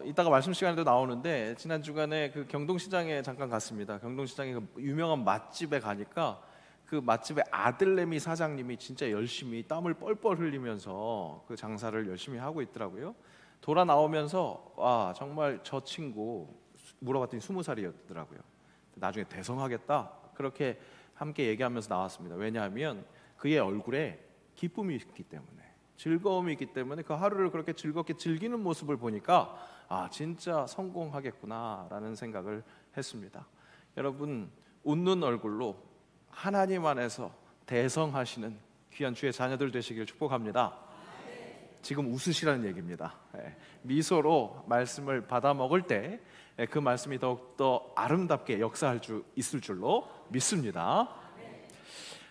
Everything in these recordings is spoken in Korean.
이따가 말씀 시간에도 나오는데 지난 주간에 그 경동시장에 잠깐 갔습니다. 경동시장에 그 유명한 맛집에 가니까 그 맛집의 아들내미 사장님이 진짜 열심히 땀을 뻘뻘 흘리면서 그 장사를 열심히 하고 있더라고요. 돌아 나오면서 와, 정말 저 친구 물어봤더니 20살이었더라고요. 나중에 대성하겠다 그렇게 함께 얘기하면서 나왔습니다. 왜냐하면 그의 얼굴에 기쁨이 있기 때문에, 즐거움이 있기 때문에 그 하루를 그렇게 즐겁게 즐기는 모습을 보니까 아, 진짜 성공하겠구나라는 생각을 했습니다. 여러분, 웃는 얼굴로 하나님 안에서 대성하시는 귀한 주의 자녀들 되시길 축복합니다. 지금 웃으시라는 얘기입니다. 미소로 말씀을 받아 먹을 때 그 말씀이 더욱더 아름답게 역사할 수 있을 줄로 믿습니다.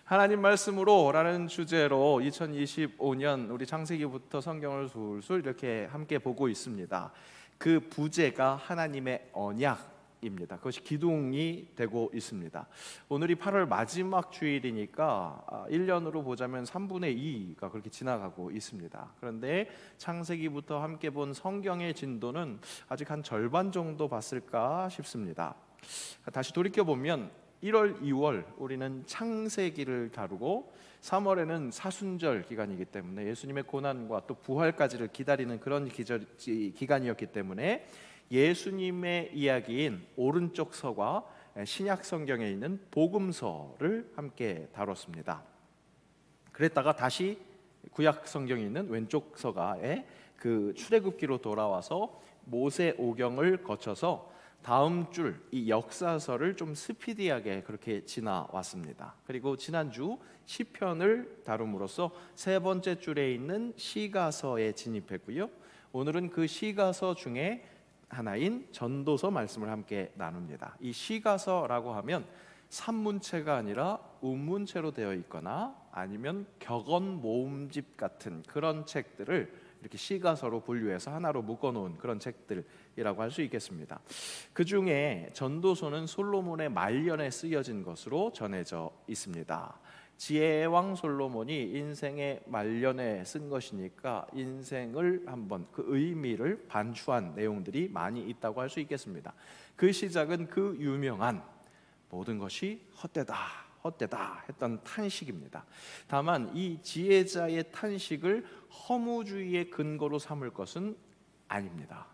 하나님 말씀으로 라는 주제로 2025년 우리 창세기부터 성경을 술술 이렇게 함께 보고 있습니다. 그 부제가 하나님의 언약입니다. 그것이 기둥이 되고 있습니다. 오늘이 8월 마지막 주일이니까 1년으로 보자면 3분의 2가 그렇게 지나가고 있습니다. 그런데 창세기부터 함께 본 성경의 진도는 아직 한 절반 정도 봤을까 싶습니다. 다시 돌이켜보면 1월, 2월 우리는 창세기를 다루고 3월에는 사순절 기간이기 때문에 예수님의 고난과 또 부활까지를 기다리는 그런 기간이었기 때문에 예수님의 이야기인 오른쪽 서가 신약 성경에 있는 복음서를 함께 다뤘습니다. 그랬다가 다시 구약 성경에 있는 왼쪽 서가에 그 출애굽기로 돌아와서 모세오경을 거쳐서 다음 줄 이 역사서를 좀 스피디하게 그렇게 지나왔습니다. 그리고 지난주 시편을 다룸으로써 세 번째 줄에 있는 시가서에 진입했고요. 오늘은 그 시가서 중에 하나인 전도서 말씀을 함께 나눕니다. 이 시가서라고 하면 산문체가 아니라 운문체로 되어 있거나 아니면 격언 모음집 같은 그런 책들을 이렇게 시가서로 분류해서 하나로 묶어놓은 그런 책들이라고 할 수 있겠습니다. 그 중에 전도서는 솔로몬의 말년에 쓰여진 것으로 전해져 있습니다. 지혜왕 솔로몬이 인생의 말년에 쓴 것이니까 인생을 한번 그 의미를 반추한 내용들이 많이 있다고 할 수 있겠습니다. 그 시작은 그 유명한 모든 것이 헛되다 했던 탄식입니다. 다만 이 지혜자의 탄식을 허무주의의 근거로 삼을 것은 아닙니다.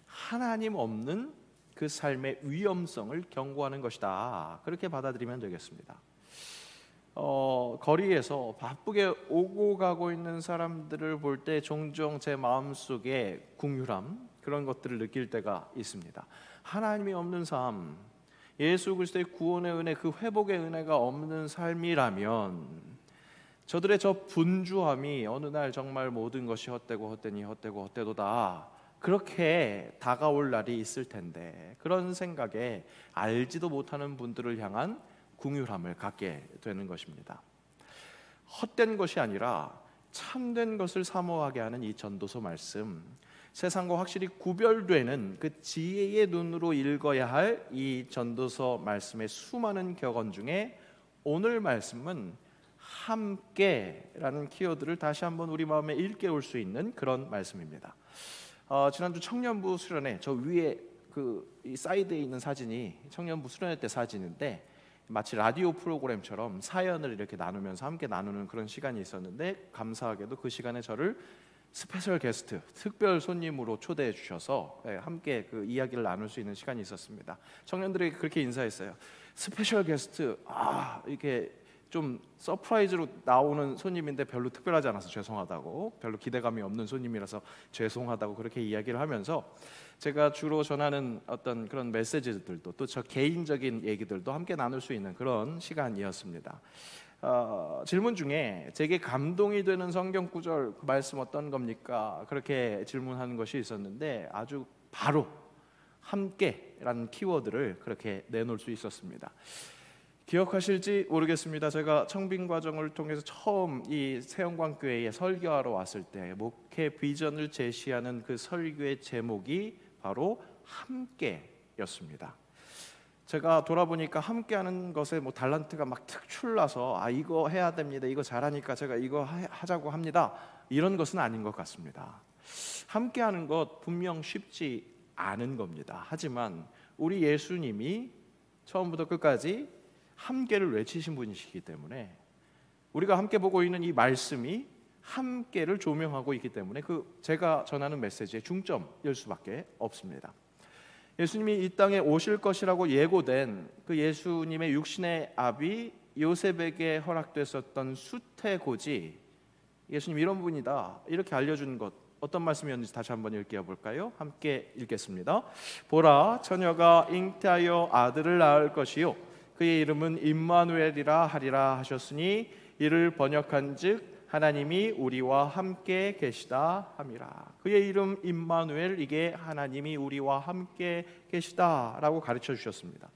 하나님 없는 그 삶의 위험성을 경고하는 것이다, 그렇게 받아들이면 되겠습니다. 거리에서 바쁘게 오고 가고 있는 사람들을 볼 때 종종 제 마음속에 궁휼함, 그런 것들을 느낄 때가 있습니다. 하나님이 없는 삶, 예수 그리스도의 구원의 은혜, 그 회복의 은혜가 없는 삶이라면 저들의 저 분주함이 어느 날 정말 모든 것이 헛되고 헛되니 헛되고 헛되도다, 그렇게 다가올 날이 있을 텐데, 그런 생각에 알지도 못하는 분들을 향한 궁휼함을 갖게 되는 것입니다. 헛된 것이 아니라 참된 것을 사모하게 하는 이 전도서 말씀, 세상과 확실히 구별되는 그 지혜의 눈으로 읽어야 할 이 전도서 말씀의 수많은 격언 중에 오늘 말씀은 함께라는 키워드를 다시 한번 우리 마음에 일깨울 수 있는 그런 말씀입니다. 지난주 청년부 수련회, 저 위에 이 사이드에 있는 사진이 청년부 수련회 때 사진인데, 마치 라디오 프로그램처럼 사연을 이렇게 나누면서 함께 나누는 그런 시간이 있었는데, 감사하게도 그 시간에 저를 스페셜 게스트, 특별 손님으로 초대해 주셔서 함께 그 이야기를 나눌 수 있는 시간이 있었습니다. 청년들에게 그렇게 인사했어요. 스페셜 게스트, 이렇게 좀 서프라이즈로 나오는 손님인데 별로 특별하지 않아서 죄송하다고, 별로 기대감이 없는 손님이라서 죄송하다고 그렇게 이야기를 하면서 제가 주로 전하는 어떤 그런 메시지들도 또 저 개인적인 얘기들도 함께 나눌 수 있는 그런 시간이었습니다. 질문 중에 제게 감동이 되는 성경 구절, 그 말씀 어떤 겁니까? 그렇게 질문하는 것이 있었는데 아주 바로 함께라는 키워드를 그렇게 내놓을 수 있었습니다. 기억하실지 모르겠습니다. 제가 청빙 과정을 통해서 처음 이 세영광교회에 설교하러 왔을 때 목회 비전을 제시하는 그 설교의 제목이 바로 함께였습니다. 제가 돌아보니까 함께하는 것에 뭐 달란트가 막 특출나서 이거 해야 됩니다, 이거 잘하니까 제가 이거 하자고 합니다, 이런 것은 아닌 것 같습니다. 함께하는 것 분명 쉽지 않은 겁니다. 하지만 우리 예수님이 처음부터 끝까지 함께를 외치신 분이시기 때문에 우리가 함께 보고 있는 이 말씀이 함께를 조명하고 있기 때문에 제가 전하는 메시지의 중점일 수밖에 없습니다. 예수님이 이 땅에 오실 것이라고 예고된 그 예수님의 육신의 아비 요셉에게 허락됐었던 수태고지, 예수님 이런 분이다 이렇게 알려준 것, 어떤 말씀이었는지 다시 한번 읽어볼까요? 함께 읽겠습니다. 보라, 처녀가 잉태하여 아들을 낳을 것이요 그의 이름은 임마누엘이라 하리라 하셨으니 이를 번역한즉 하나님이 우리와 함께 계시다 함이라. 그의 이름 임마누엘, 이게 하나님이 우리와 함께 계시다라고 가르쳐 주셨습니다.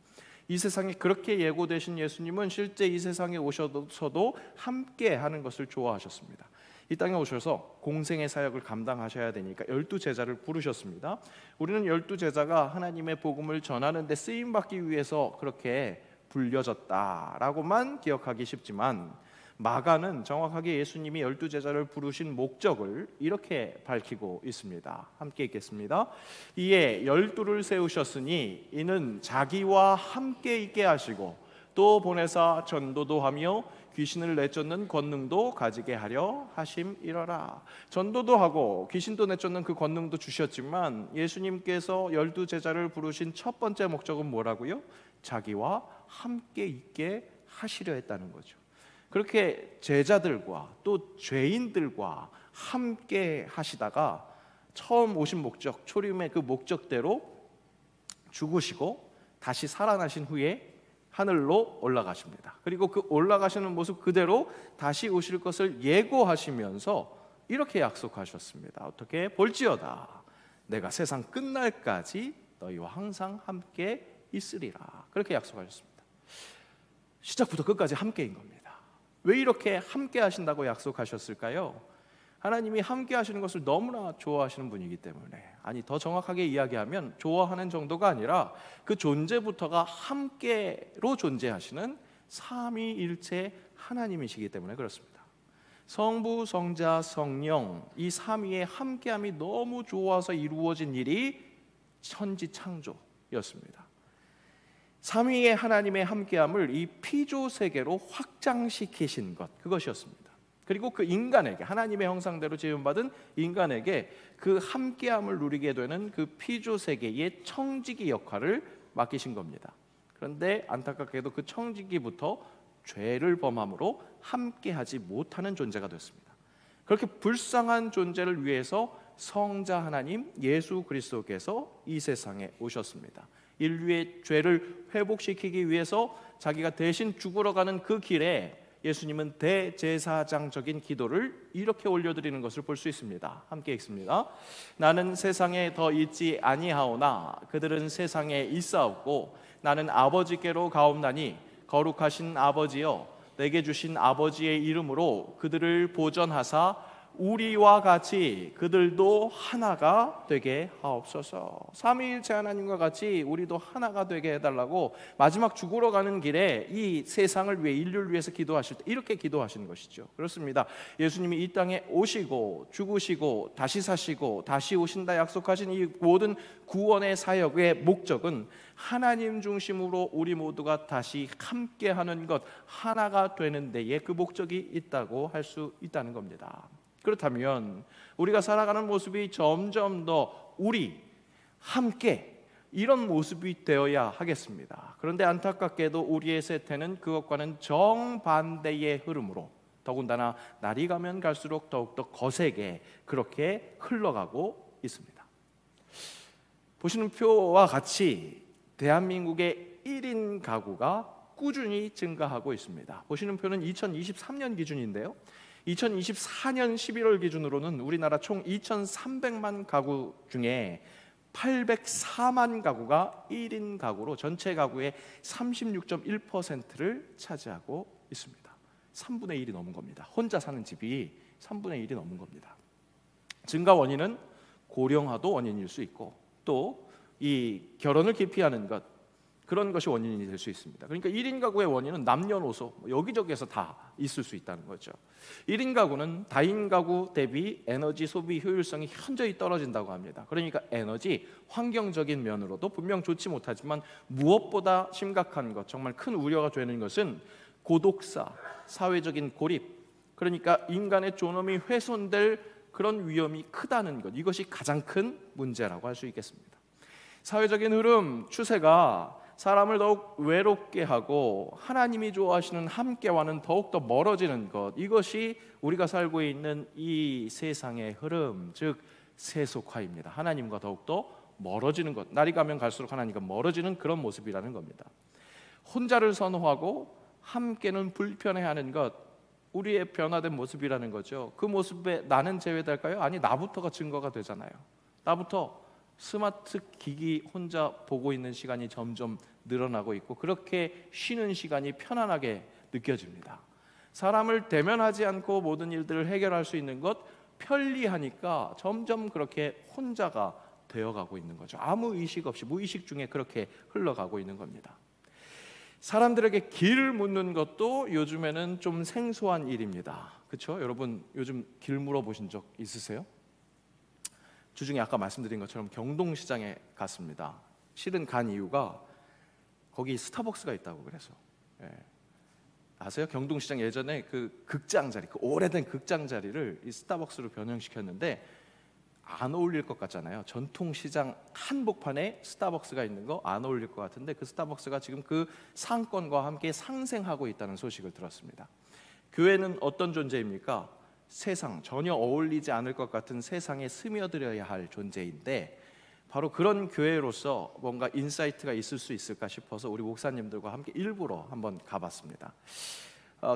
이 세상에 그렇게 예고되신 예수님은 실제 이 세상에 오셔서도 함께 하는 것을 좋아하셨습니다. 이 땅에 오셔서 공생의 사역을 감당하셔야 되니까 12제자를 부르셨습니다. 우리는 12제자가 하나님의 복음을 전하는 데 쓰임받기 위해서 그렇게 불려졌다라고만 기억하기 쉽지만, 마가는 정확하게 예수님이 12제자를 부르신 목적을 이렇게 밝히고 있습니다. 함께 읽겠습니다. 이에 12를 세우셨으니 이는 자기와 함께 있게 하시고 또 보내사 전도도 하며 귀신을 내쫓는 권능도 가지게 하려 하심이러라. 전도도 하고 귀신도 내쫓는 그 권능도 주셨지만 예수님께서 12제자를 부르신 첫 번째 목적은 뭐라고요? 자기와 함께 있게 하시려 했다는 거죠. 그렇게 제자들과 또 죄인들과 함께 하시다가 처음 오신 목적, 초림의 그 목적대로 죽으시고 다시 살아나신 후에 하늘로 올라가십니다. 그리고 그 올라가시는 모습 그대로 다시 오실 것을 예고하시면서 이렇게 약속하셨습니다. 어떻게? 볼지어다 내가 세상 끝날까지 너희와 항상 함께 있으리라. 그렇게 약속하셨습니다. 시작부터 끝까지 함께인 겁니다. 왜 이렇게 함께 하신다고 약속하셨을까요? 하나님이 함께 하시는 것을 너무나 좋아하시는 분이기 때문에, 아니 더 정확하게 이야기하면 좋아하는 정도가 아니라 그 존재부터가 함께로 존재하시는 삼위일체 하나님이시기 때문에 그렇습니다. 성부, 성자, 성령 이 삼위의 함께함이 너무 좋아서 이루어진 일이 천지창조였습니다. 삼위의 하나님의 함께함을 이 피조 세계로 확장시키신 것, 그것이었습니다. 그리고 그 인간에게, 하나님의 형상대로 지음받은 인간에게 그 함께함을 누리게 되는 그 피조 세계의 청지기 역할을 맡기신 겁니다. 그런데 안타깝게도 그 청지기부터 죄를 범함으로 함께하지 못하는 존재가 됐습니다. 그렇게 불쌍한 존재를 위해서 성자 하나님 예수 그리스도께서 이 세상에 오셨습니다. 인류의 죄를 회복시키기 위해서 자기가 대신 죽으러 가는 그 길에 예수님은 대제사장적인 기도를 이렇게 올려드리는 것을 볼 수 있습니다. 함께 읽습니다. 나는 세상에 더 있지 아니하오나 그들은 세상에 있사옵고 나는 아버지께로 가옵나니 거룩하신 아버지여 내게 주신 아버지의 이름으로 그들을 보전하사 우리와 같이 그들도 하나가 되게 하옵소서. 삼위일체 하나님과 같이 우리도 하나가 되게 해달라고 마지막 죽으러 가는 길에 이 세상을 위해, 인류를 위해서 기도하실 때 이렇게 기도하시는 것이죠. 그렇습니다. 예수님이 이 땅에 오시고 죽으시고 다시 사시고 다시 오신다 약속하신 이 모든 구원의 사역의 목적은 하나님 중심으로 우리 모두가 다시 함께하는 것, 하나가 되는 데에 그 목적이 있다고 할 수 있다는 겁니다. 그렇다면 우리가 살아가는 모습이 점점 더 우리 함께 이런 모습이 되어야 하겠습니다. 그런데 안타깝게도 우리의 세태는 그것과는 정반대의 흐름으로, 더군다나 날이 가면 갈수록 더욱더 거세게 그렇게 흘러가고 있습니다. 보시는 표와 같이 대한민국의 1인 가구가 꾸준히 증가하고 있습니다. 보시는 표는 2023년 기준인데요, 2024년 11월 기준으로는 우리나라 총 2,300만 가구 중에 804만 가구가 1인 가구로 전체 가구의 36.1%를 차지하고 있습니다. 3분의 1이 넘은 겁니다. 혼자 사는 집이 3분의 1이 넘은 겁니다. 증가 원인은 고령화도 원인일 수 있고, 또 이 결혼을 기피하는 것, 그런 것이 원인이 될 수 있습니다. 그러니까 1인 가구의 원인은 남녀노소 여기저기에서 다 있을 수 있다는 거죠. 1인 가구는 다인 가구 대비 에너지 소비 효율성이 현저히 떨어진다고 합니다. 그러니까 에너지, 환경적인 면으로도 분명 좋지 못하지만 무엇보다 심각한 것, 정말 큰 우려가 되는 것은 고독사, 사회적인 고립, 그러니까 인간의 존엄이 훼손될 그런 위험이 크다는 것, 이것이 가장 큰 문제라고 할 수 있겠습니다. 사회적인 흐름, 추세가 사람을 더욱 외롭게 하고 하나님이 좋아하시는 함께와는 더욱더 멀어지는 것, 이것이 우리가 살고 있는 이 세상의 흐름, 즉 세속화입니다. 하나님과 더욱더 멀어지는 것, 날이 가면 갈수록 하나님과 멀어지는 그런 모습이라는 겁니다. 혼자를 선호하고 함께는 불편해하는 것, 우리의 변화된 모습이라는 거죠. 그 모습에 나는 제외될까요? 아니, 나부터가 증거가 되잖아요. 나부터 스마트 기기 혼자 보고 있는 시간이 점점 늘어나고 있고, 그렇게 쉬는 시간이 편안하게 느껴집니다. 사람을 대면하지 않고 모든 일들을 해결할 수 있는 것, 편리하니까 점점 그렇게 혼자가 되어가고 있는 거죠. 아무 의식 없이 무의식 중에 그렇게 흘러가고 있는 겁니다. 사람들에게 길을 묻는 것도 요즘에는 좀 생소한 일입니다. 그렇죠? 여러분 요즘 길 물어보신 적 있으세요? 주중에 아까 말씀드린 것처럼 경동시장에 갔습니다. 실은 간 이유가 거기 스타벅스가 있다고 그래서. 예. 아세요? 경동시장 예전에 그 극장 자리, 그 오래된 극장 자리를 이 스타벅스로 변형시켰는데 안 어울릴 것 같잖아요. 전통시장 한복판에 스타벅스가 있는 거 안 어울릴 것 같은데, 그 스타벅스가 지금 그 상권과 함께 상생하고 있다는 소식을 들었습니다. 교회는 어떤 존재입니까? 세상, 전혀 어울리지 않을 것 같은 세상에 스며들어야 할 존재인데, 바로 그런 교회로서 뭔가 인사이트가 있을 수 있을까 싶어서 우리 목사님들과 함께 일부러 한번 가봤습니다.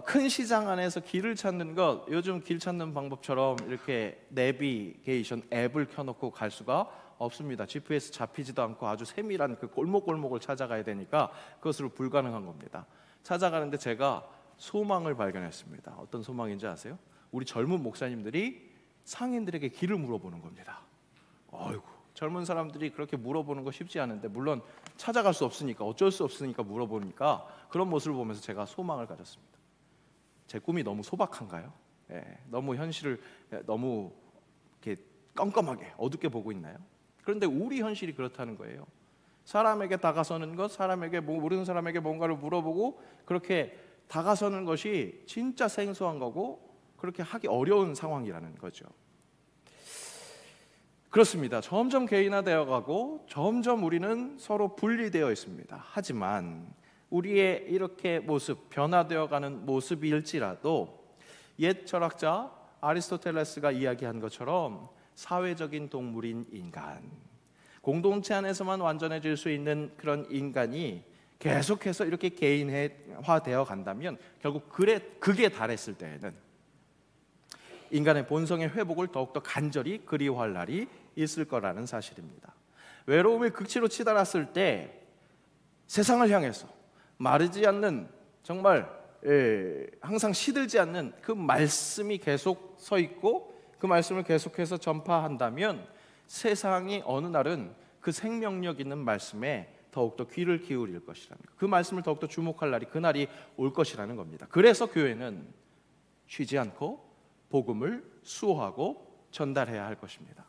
큰 시장 안에서 길을 찾는 것, 요즘 길 찾는 방법처럼 이렇게 내비게이션 앱을 켜놓고 갈 수가 없습니다. GPS 잡히지도 않고 아주 세밀한 그 골목골목을 찾아가야 되니까 그것으로 불가능한 겁니다. 찾아가는데 제가 소망을 발견했습니다. 어떤 소망인지 아세요? 우리 젊은 목사님들이 상인들에게 길을 물어보는 겁니다. 아이고, 젊은 사람들이 그렇게 물어보는 거 쉽지 않은데, 물론 찾아갈 수 없으니까, 어쩔 수 없으니까 물어보니까 그런 모습을 보면서 제가 소망을 가졌습니다. 제 꿈이 너무 소박한가요? 너무 현실을 너무 이렇게 껌껌하게 어둡게 보고 있나요? 그런데 우리 현실이 그렇다는 거예요. 사람에게 다가서는 것, 사람에게 모르는 사람에게 뭔가를 물어보고 그렇게 다가서는 것이 진짜 생소한 거고, 그렇게 하기 어려운 상황이라는 거죠. 그렇습니다. 점점 개인화되어 가고 점점 우리는 서로 분리되어 있습니다. 하지만 우리의 이렇게 모습, 변화되어 가는 모습일지라도 옛 철학자 아리스토텔레스가 이야기한 것처럼 사회적인 동물인 인간, 공동체 안에서만 완전해질 수 있는 그런 인간이 계속해서 이렇게 개인화되어 간다면 결국 극에 달했을 때에는 인간의 본성의 회복을 더욱더 간절히 그리워할 날이 있을 거라는 사실입니다. 외로움의 극치로 치달았을 때 세상을 향해서 마르지 않는, 정말 항상 시들지 않는 그 말씀이 계속 서 있고 그 말씀을 계속해서 전파한다면 세상이 어느 날은 그 생명력 있는 말씀에 더욱더 귀를 기울일 것이라는 것, 그 말씀을 더욱더 주목할 날이, 그날이 올 것이라는 겁니다. 그래서 교회는 쉬지 않고 복음을 수호하고 전달해야 할 것입니다.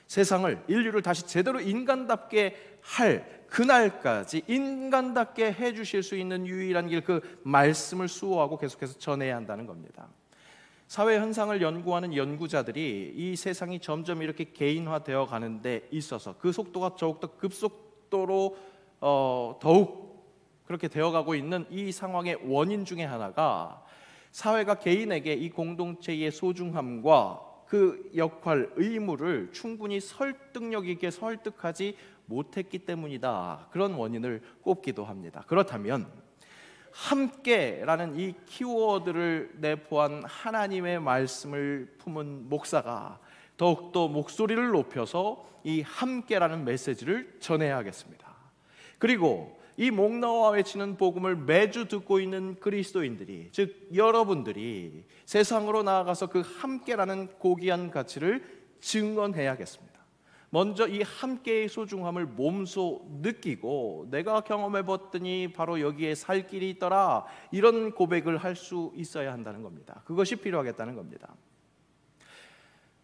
세상을, 인류를 다시 제대로 인간답게 할 그날까지 인간답게 해주실 수 있는 유일한 길, 그 말씀을 수호하고 계속해서 전해야 한다는 겁니다. 사회 현상을 연구하는 연구자들이 이 세상이 점점 이렇게 개인화되어 가는 데 있어서 그 속도가 더욱더 급속도로 더욱 그렇게 되어가고 있는 이 상황의 원인 중에 하나가 사회가 개인에게 이 공동체의 소중함과 그 역할, 의무를 충분히 설득력 있게 설득하지 못했기 때문이다, 그런 원인을 꼽기도 합니다. 그렇다면 함께라는 이 키워드를 내포한 하나님의 말씀을 품은 목사가 더욱더 목소리를 높여서 이 함께라는 메시지를 전해야 하겠습니다. 그리고 이 목나와 외치는 복음을 매주 듣고 있는 그리스도인들이, 즉 여러분들이 세상으로 나아가서 그 함께라는 고귀한 가치를 증언해야겠습니다. 먼저 이 함께의 소중함을 몸소 느끼고 내가 경험해 봤더니 바로 여기에 살 길이 있더라, 이런 고백을 할 수 있어야 한다는 겁니다. 그것이 필요하겠다는 겁니다.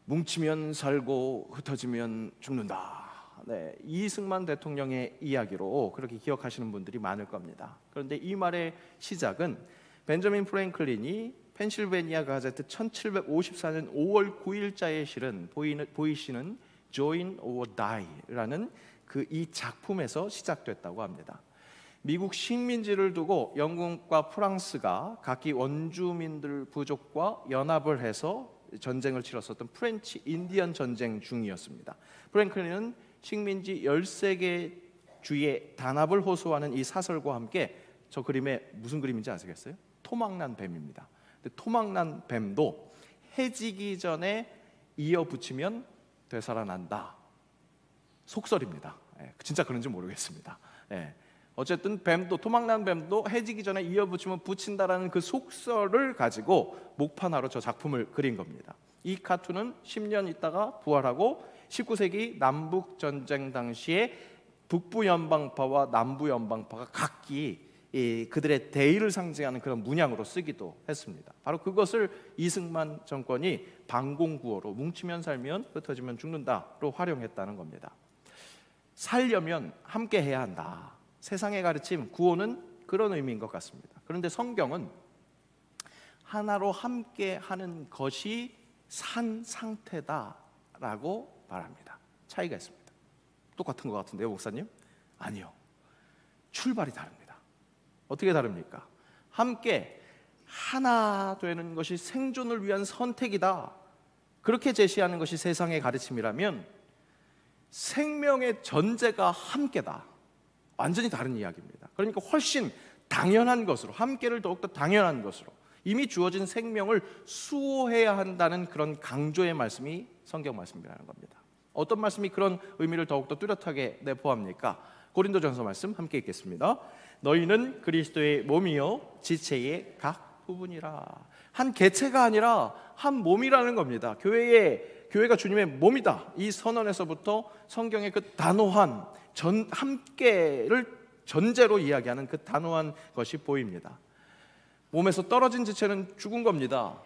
뭉치면 살고 흩어지면 죽는다. 네, 이승만 대통령의 이야기로 그렇게 기억하시는 분들이 많을 겁니다. 그런데 이 말의 시작은 벤저민 프랭클린이 펜실베니아 가제트 1754년 5월 9일자에 실은 보이시는 Join or Die라는 그 이 작품에서 시작됐다고 합니다. 미국 식민지를 두고 영국과 프랑스가 각기 원주민들 부족과 연합을 해서 전쟁을 치렀었던 프렌치 인디언 전쟁 중이었습니다. 프랭클린은 식민지 13개 주의 단합을 호소하는 이 사설과 함께, 저 그림에 무슨 그림인지 아시겠어요? 토막난 뱀입니다. 근데 토막난 뱀도 해지기 전에 이어붙이면 되살아난다. 속설입니다. 진짜 그런지 모르겠습니다. 어쨌든 뱀도, 토막난 뱀도 해지기 전에 이어붙이면 붙인다라는 그 속설을 가지고 목판화로 저 작품을 그린 겁니다. 이 카툰은 10년 있다가 부활하고 19세기 남북 전쟁 당시에 북부 연방파와 남부 연방파가 각기 그들의 대의를 상징하는 그런 문양으로 쓰기도 했습니다. 바로 그것을 이승만 정권이 방공구어로 뭉치면 살면 흩어지면 죽는다로 활용했다는 겁니다. 살려면 함께 해야 한다. 세상의 가르침, 구호는 그런 의미인 것 같습니다. 그런데 성경은 하나로 함께 하는 것이 산 상태다라고 말합니다. 차이가 있습니다. 똑같은 것 같은데요, 목사님? 아니요. 출발이 다릅니다. 어떻게 다릅니까? 함께 하나 되는 것이 생존을 위한 선택이다, 그렇게 제시하는 것이 세상의 가르침이라면 생명의 전제가 함께다, 완전히 다른 이야기입니다. 그러니까 훨씬 당연한 것으로, 함께를 더욱더 당연한 것으로, 이미 주어진 생명을 수호해야 한다는 그런 강조의 말씀이 성경 말씀이라는 겁니다. 어떤 말씀이 그런 의미를 더욱더 뚜렷하게 내포합니까? 고린도전서 말씀 함께 읽겠습니다. 너희는 그리스도의 몸이요 지체의 각 부분이라. 한 개체가 아니라 한 몸이라는 겁니다. 교회가 주님의 몸이다. 이 선언에서부터 성경의 그 단호한 함께를 전제로 이야기하는 그 단호한 것이 보입니다. 몸에서 떨어진 지체는 죽은 겁니다.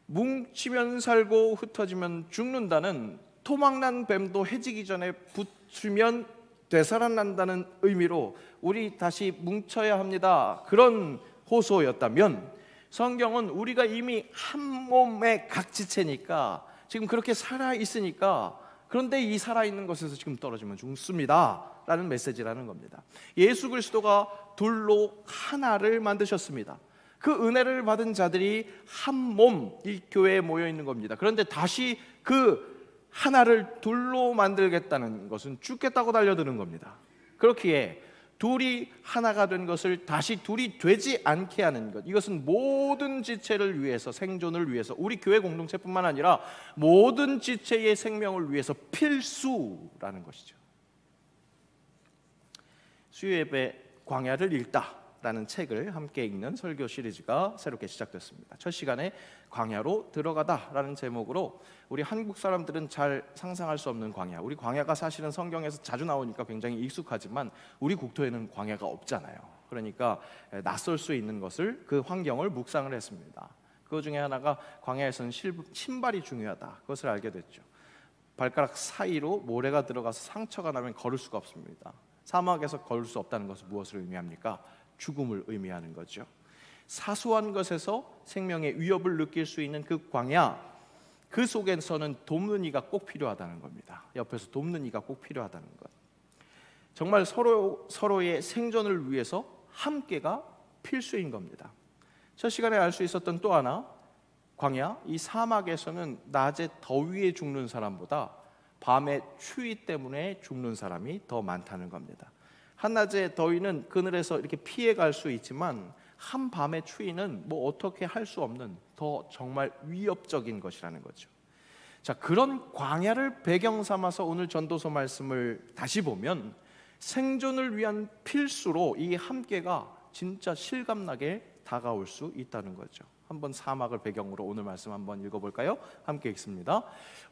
뭉치면 살고 흩어지면 죽는다는, 토막난 뱀도 해지기 전에 붙으면 되살아난다는 의미로 우리 다시 뭉쳐야 합니다, 그런 호소였다면, 성경은 우리가 이미 한 몸의 각 지체니까 지금 그렇게 살아있으니까, 그런데 이 살아있는 것에서 지금 떨어지면 죽습니다 라는 메시지라는 겁니다. 예수 그리스도가 둘로 하나를 만드셨습니다. 그 은혜를 받은 자들이 한 몸, 이 교회에 모여 있는 겁니다. 그런데 다시 그 하나를 둘로 만들겠다는 것은 죽겠다고 달려드는 겁니다. 그렇기에 둘이 하나가 된 것을 다시 둘이 되지 않게 하는 것, 이것은 모든 지체를 위해서, 생존을 위해서, 우리 교회 공동체뿐만 아니라 모든 지체의 생명을 위해서 필수라는 것이죠. 수요예배 광야를 읽다라는 책을 함께 읽는 설교 시리즈가 새롭게 시작됐습니다. 첫 시간에 광야로 들어가다라는 제목으로, 우리 한국 사람들은 잘 상상할 수 없는 광야, 우리 광야가 사실은 성경에서 자주 나오니까 굉장히 익숙하지만 우리 국토에는 광야가 없잖아요. 그러니까 낯설 수 있는 것을, 그 환경을 묵상을 했습니다. 그 중에 하나가 광야에서는 신발이 중요하다, 그것을 알게 됐죠. 발가락 사이로 모래가 들어가서 상처가 나면 걸을 수가 없습니다. 사막에서 걸을 수 없다는 것은 무엇을 의미합니까? 죽음을 의미하는 거죠. 사소한 것에서 생명의 위협을 느낄 수 있는 그 광야, 그 속에서는 돕는 이가 꼭 필요하다는 겁니다. 옆에서 돕는 이가 꼭 필요하다는 것. 정말 서로의 생존을 위해서 함께가 필수인 겁니다. 첫 시간에 알 수 있었던 또 하나, 광야, 이 사막에서는 낮에 더위에 죽는 사람보다 밤에 추위 때문에 죽는 사람이 더 많다는 겁니다. 한낮의 더위는 그늘에서 이렇게 피해갈 수 있지만 한밤의 추위는 뭐 어떻게 할 수 없는 더 정말 위협적인 것이라는 거죠. 자, 그런 광야를 배경 삼아서 오늘 전도서 말씀을 다시 보면 생존을 위한 필수로 이 함께가 진짜 실감나게 다가올 수 있다는 거죠. 한번 사막을 배경으로 오늘 말씀 한번 읽어볼까요? 함께 읽습니다.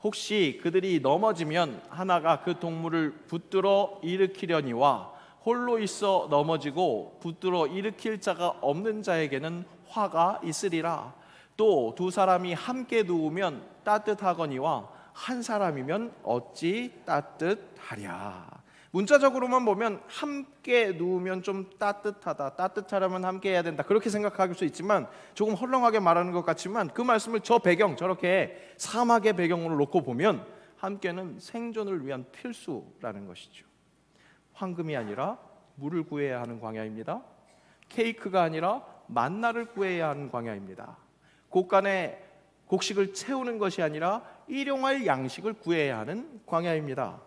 혹시 그들이 넘어지면 하나가 그 동물을 붙들어 일으키려니와 홀로 있어 넘어지고 붙들어 일으킬 자가 없는 자에게는 화가 있으리라. 또 두 사람이 함께 누우면 따뜻하거니와 한 사람이면 어찌 따뜻하랴. 문자적으로만 보면 함께 누우면 좀 따뜻하다, 따뜻하려면 함께 해야 된다, 그렇게 생각할 수 있지만 조금 헐렁하게 말하는 것 같지만 그 말씀을 저 배경, 저렇게 사막의 배경으로 놓고 보면 함께는 생존을 위한 필수라는 것이죠. 황금이 아니라 물을 구해야 하는 광야입니다. 케이크가 아니라 만나를 구해야 하는 광야입니다. 곳간에 곡식을 채우는 것이 아니라 일용할 양식을 구해야 하는 광야입니다.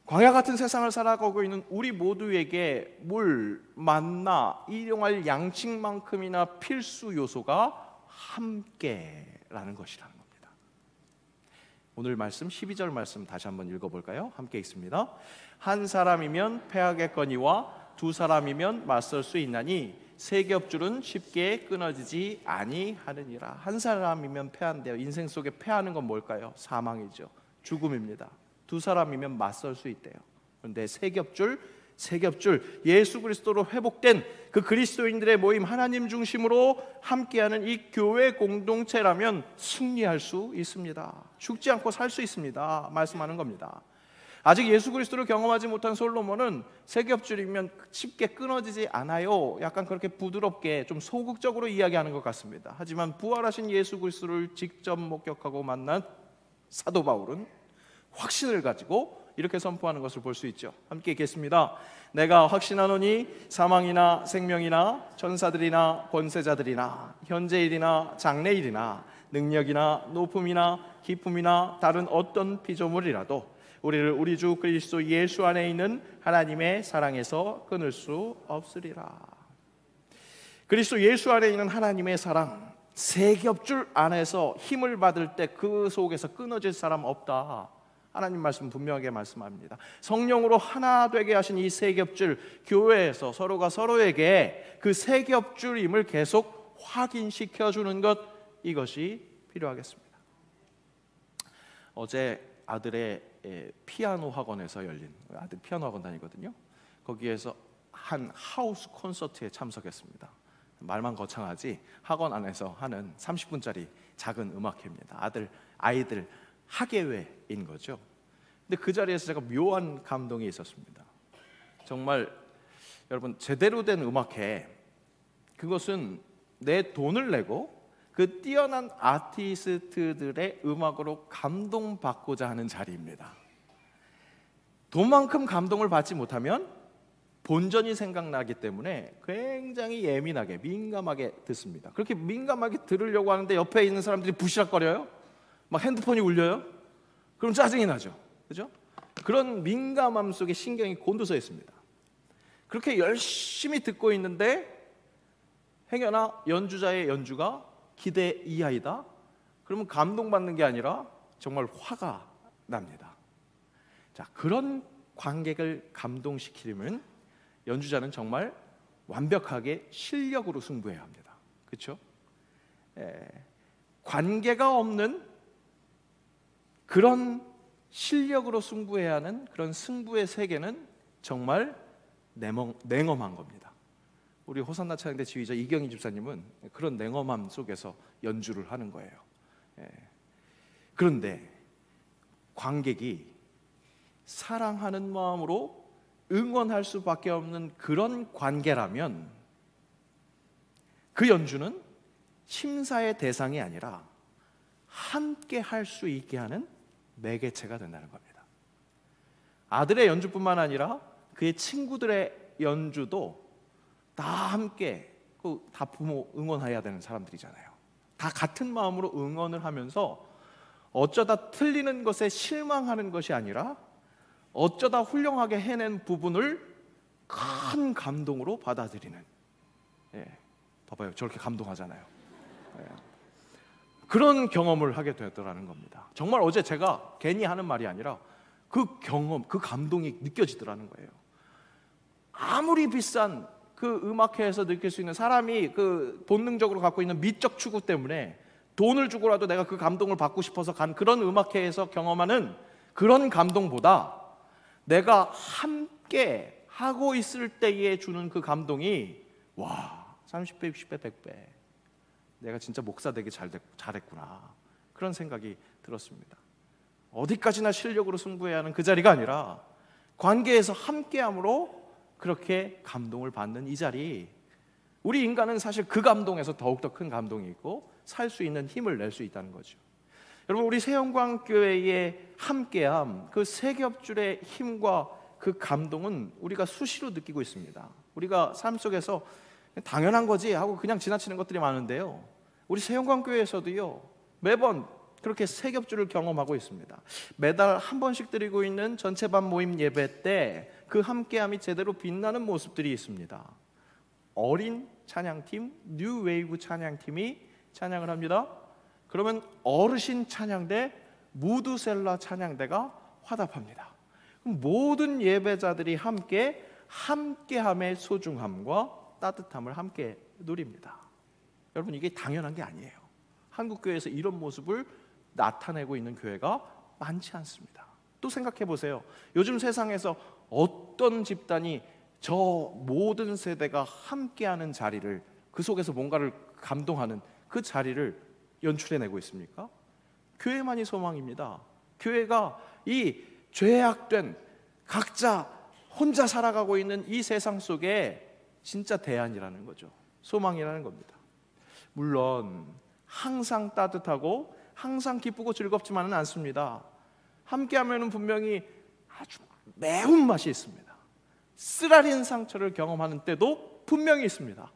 광야 같은 세상을 살아가고 있는 우리 모두에게 물, 만나, 일용할 양식만큼이나 필수 요소가 함께라는 것이라는 겁니다. 오늘 말씀 12절 말씀 다시 한번 읽어볼까요? 함께 읽습니다. 한 사람이면 패하겠거니와 두 사람이면 맞설 수 있나니 세 겹줄은 쉽게 끊어지지 아니하느니라. 한 사람이면 패한대요. 인생 속에 패하는 건 뭘까요? 사망이죠. 죽음입니다. 두 사람이면 맞설 수 있대요. 그런데 세 겹줄 예수 그리스도로 회복된 그 그리스도인들의 모임, 하나님 중심으로 함께하는 이 교회 공동체라면 승리할 수 있습니다. 죽지 않고 살 수 있습니다. 말씀하는 겁니다. 아직 예수 그리스도를 경험하지 못한 솔로몬은 세 겹줄이면 쉽게 끊어지지 않아요, 약간 그렇게 부드럽게 좀 소극적으로 이야기하는 것 같습니다. 하지만 부활하신 예수 그리스도를 직접 목격하고 만난 사도 바울은 확신을 가지고 이렇게 선포하는 것을 볼 수 있죠. 함께 읽겠습니다. 내가 확신하노니 사망이나 생명이나 천사들이나 권세자들이나 현재일이나 장래일이나 능력이나 높음이나 기쁨이나 다른 어떤 피조물이라도 우리를 우리 주 그리스도 예수 안에 있는 하나님의 사랑에서 끊을 수 없으리라. 그리스도 예수 안에 있는 하나님의 사랑, 세 겹줄 안에서 힘을 받을 때 그 속에서 끊어질 사람 없다. 하나님 말씀 분명하게 말씀합니다. 성령으로 하나 되게 하신 이 세 겹줄, 교회에서 서로가 서로에게 그 세 겹줄임을 계속 확인시켜 주는 것, 이것이 필요하겠습니다. 어제 아들의 피아노 학원에서 열린, 아들 피아노 학원 다니거든요. 거기에서 한 하우스 콘서트에 참석했습니다. 말만 거창하지 학원 안에서 하는 30분짜리 작은 음악회입니다. 아이들 학예회인 거죠. 근데 그 자리에서 제가 묘한 감동이 있었습니다. 정말 여러분, 제대로 된 음악회, 그것은 내 돈을 내고 그 뛰어난 아티스트들의 음악으로 감동받고자 하는 자리입니다. 돈만큼 감동을 받지 못하면 본전이 생각나기 때문에 굉장히 예민하게, 민감하게 듣습니다. 그렇게 민감하게 들으려고 하는데 옆에 있는 사람들이 부시락거려요. 막 핸드폰이 울려요. 그럼 짜증이 나죠. 그죠? 그런 민감함 속에 신경이 곤두서 있습니다. 그렇게 열심히 듣고 있는데 행여나 연주자의 연주가 기대 이하이다? 그러면 감동받는 게 아니라 정말 화가 납니다. 자, 그런 관객을 감동시키려면 연주자는 정말 완벽하게 실력으로 승부해야 합니다. 그렇죠? 관계가 없는 그런 실력으로 승부해야 하는 그런 승부의 세계는 정말 냉엄한 겁니다. 우리 호산나 찬양대 지휘자 이경희 집사님은 그런 냉엄함 속에서 연주를 하는 거예요. 그런데 관객이 사랑하는 마음으로 응원할 수밖에 없는 그런 관계라면 그 연주는 심사의 대상이 아니라 함께 할 수 있게 하는 매개체가 된다는 겁니다. 아들의 연주뿐만 아니라 그의 친구들의 연주도 다 함께, 다 부모 응원해야 되는 사람들이잖아요. 다 같은 마음으로 응원을 하면서 어쩌다 틀리는 것에 실망하는 것이 아니라 어쩌다 훌륭하게 해낸 부분을 큰 감동으로 받아들이는, 봐봐요, 저렇게 감동하잖아요. 그런 경험을 하게 되었더라는 겁니다. 정말 어제 제가 괜히 하는 말이 아니라 그 경험, 그 감동이 느껴지더라는 거예요. 아무리 비싼 그 음악회에서 느낄 수 있는, 사람이 그 본능적으로 갖고 있는 미적 추구 때문에 돈을 주고라도 내가 그 감동을 받고 싶어서 간 그런 음악회에서 경험하는 그런 감동보다 내가 함께 하고 있을 때에 주는 그 감동이 30배, 60배, 100배 내가 진짜 목사 되기 잘했구나, 그런 생각이 들었습니다. 어디까지나 실력으로 승부해야 하는 그 자리가 아니라 관계에서 함께함으로 그렇게 감동을 받는 이 자리, 우리 인간은 사실 그 감동에서 더욱더 큰 감동이 있고 살 수 있는 힘을 낼 수 있다는 거죠. 여러분, 우리 새영광교회의 함께함, 그 세 겹줄의 힘과 그 감동은 우리가 수시로 느끼고 있습니다. 우리가 삶 속에서 당연한 거지 하고 그냥 지나치는 것들이 많은데요, 우리 새영광교회에서도요 매번 그렇게 세 겹줄을 경험하고 있습니다. 매달 한 번씩 드리고 있는 전체반 모임 예배 때 그 함께함이 제대로 빛나는 모습들이 있습니다. 어린 찬양팀, 뉴웨이브 찬양팀이 찬양을 합니다. 그러면 어르신 찬양대, 무드셀라 찬양대가 화답합니다. 모든 예배자들이 함께함의 소중함과 따뜻함을 함께 누립니다. 여러분, 이게 당연한 게 아니에요. 한국 교회에서 이런 모습을 나타내고 있는 교회가 많지 않습니다. 또 생각해 보세요. 요즘 세상에서 어떤 집단이 저 모든 세대가 함께하는 자리를, 그 속에서 뭔가를 감동하는 그 자리를 연출해내고 있습니까? 교회만이 소망입니다. 교회가 이 죄악된 각자 혼자 살아가고 있는 이 세상 속에 진짜 대안이라는 거죠. 소망이라는 겁니다. 물론 항상 따뜻하고 항상 기쁘고 즐겁지만은 않습니다. 함께하면은 분명히 아주 매운맛이 있습니다. 쓰라린 상처를 경험하는 때도 분명히 있습니다.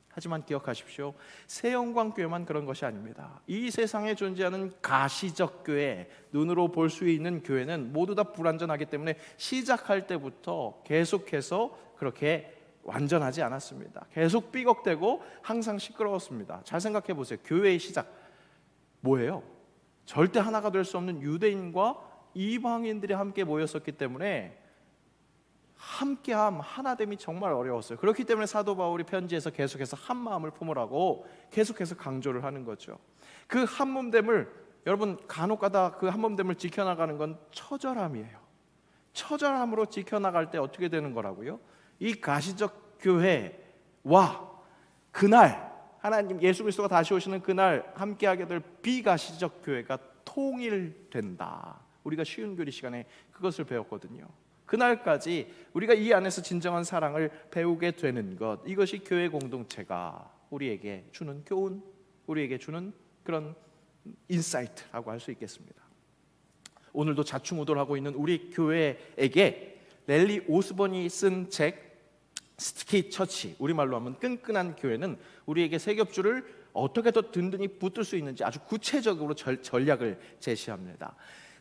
하지만 기억하십시오. 새영광교회만 그런 것이 아닙니다. 이 세상에 존재하는 가시적 교회, 눈으로 볼 수 있는 교회는 모두 다 불완전하기 때문에 시작할 때부터 계속해서 그렇게 완전하지 않았습니다. 계속 삐걱대고 항상 시끄러웠습니다. 잘 생각해 보세요. 교회의 시작 뭐예요? 절대 하나가 될 수 없는 유대인과 이방인들이 함께 모였었기 때문에 함께함, 하나됨이 정말 어려웠어요. 그렇기 때문에 사도 바울이 편지에서 계속해서 한 마음을 품으라고 계속해서 강조를 하는 거죠. 그 한 몸됨을, 여러분, 간혹가다 그 한 몸됨을 지켜나가는 건 처절함이에요. 처절함으로 지켜나갈 때 어떻게 되는 거라고요? 이 가시적 교회와 그날 하나님 예수 그리스도가 다시 오시는 그날 함께하게 될 비가시적 교회가 통일된다. 우리가 쉬운 교리 시간에 그것을 배웠거든요. 그날까지 우리가 이 안에서 진정한 사랑을 배우게 되는 것, 이것이 교회 공동체가 우리에게 주는 교훈, 우리에게 주는 그런 인사이트라고 할 수 있겠습니다. 오늘도 자충우돌하고 있는 우리 교회에게 랠리 오스본이 쓴 책 스티키 처치, 우리말로 하면 끈끈한 교회는 우리에게 세 겹줄을 어떻게 더 든든히 붙들 수 있는지 아주 구체적으로 전략을 제시합니다.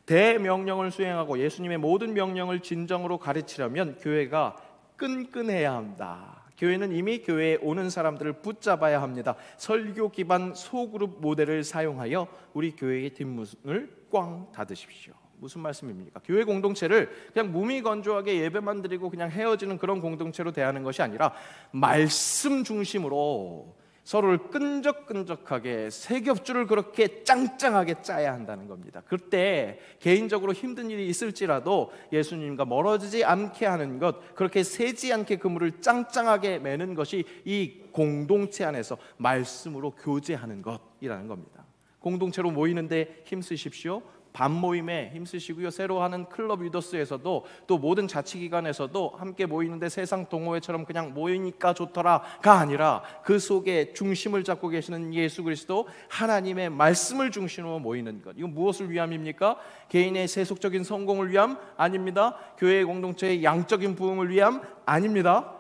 대명령을 수행하고 예수님의 모든 명령을 진정으로 가르치려면 교회가 끈끈해야 한다. 교회는 이미 교회에 오는 사람들을 붙잡아야 합니다. 설교 기반 소그룹 모델을 사용하여 우리 교회의 뒷문을 꽝 닫으십시오. 무슨 말씀입니까? 교회 공동체를 그냥 무미건조하게 예배만 드리고 그냥 헤어지는 그런 공동체로 대하는 것이 아니라 말씀 중심으로 서로를 끈적끈적하게 세 겹줄을 그렇게 짱짱하게 짜야 한다는 겁니다. 그때 개인적으로 힘든 일이 있을지라도 예수님과 멀어지지 않게 하는 것, 그렇게 새지 않게 그물을 짱짱하게 매는 것이 이 공동체 안에서 말씀으로 교제하는 것이라는 겁니다. 공동체로 모이는데 힘쓰십시오. 밤 모임에 힘쓰시고요. 새로 하는 클럽 리더스에서도 또 모든 자치기관에서도 함께 모이는데 세상 동호회처럼 그냥 모이니까 좋더라가 아니라 그 속에 중심을 잡고 계시는 예수 그리스도 하나님의 말씀을 중심으로 모이는 것, 이건 무엇을 위함입니까? 개인의 세속적인 성공을 위함? 아닙니다. 교회 공동체의 양적인 부흥을 위함? 아닙니다.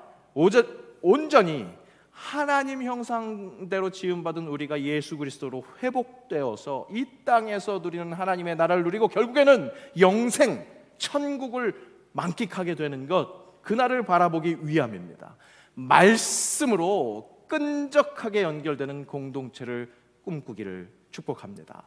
온전히 하나님 형상대로 지음받은 우리가 예수 그리스도로 회복되어서 이 땅에서 누리는 하나님의 나라를 누리고 결국에는 영생, 천국을 만끽하게 되는 것, 그날을 바라보기 위함입니다. 말씀으로 끈적하게 연결되는 공동체를 꿈꾸기를 축복합니다.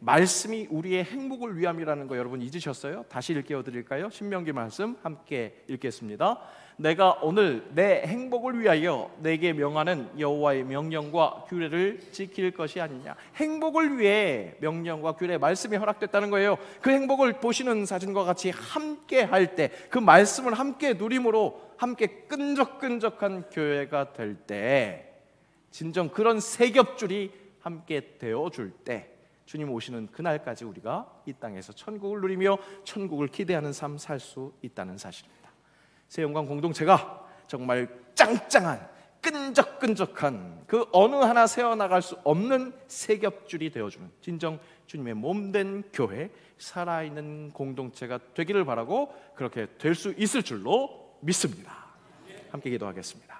말씀이 우리의 행복을 위함이라는 거 여러분 잊으셨어요? 다시 읽게 드릴까요? 신명기 말씀 함께 읽겠습니다. 내가 오늘 내 행복을 위하여 내게 명하는 여호와의 명령과 규례를 지킬 것이 아니냐. 행복을 위해 명령과 규례, 말씀이 허락됐다는 거예요. 그 행복을 보시는 사진과 같이 함께 할 때, 그 말씀을 함께 누림으로 함께 끈적끈적한 교회가 될 때, 진정 그런 세 겹줄이 함께 되어줄 때, 주님 오시는 그날까지 우리가 이 땅에서 천국을 누리며 천국을 기대하는 삶 살 수 있다는 사실입니다. 새영광 공동체가 정말 짱짱한 끈적끈적한 그 어느 하나 세어나갈 수 없는 세 겹줄이 되어주는 진정 주님의 몸된 교회, 살아있는 공동체가 되기를 바라고 그렇게 될 수 있을 줄로 믿습니다. 함께 기도하겠습니다.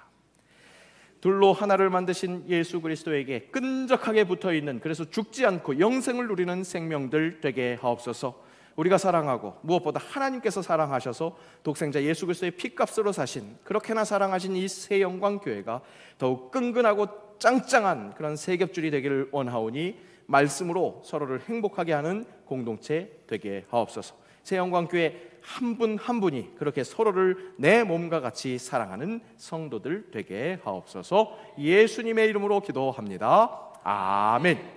둘로 하나를 만드신 예수 그리스도에게 끈적하게 붙어있는, 그래서 죽지 않고 영생을 누리는 생명들 되게 하옵소서. 우리가 사랑하고 무엇보다 하나님께서 사랑하셔서 독생자 예수 그리스도의 피값으로 사신, 그렇게나 사랑하신 이 새 영광 교회가 더욱 끈끈하고 짱짱한 그런 세 겹줄이 되기를 원하오니 말씀으로 서로를 행복하게 하는 공동체 되게 하옵소서. 새 영광 교회 한 분 한 분이 그렇게 서로를 내 몸과 같이 사랑하는 성도들 되게 하옵소서. 예수님의 이름으로 기도합니다. 아멘.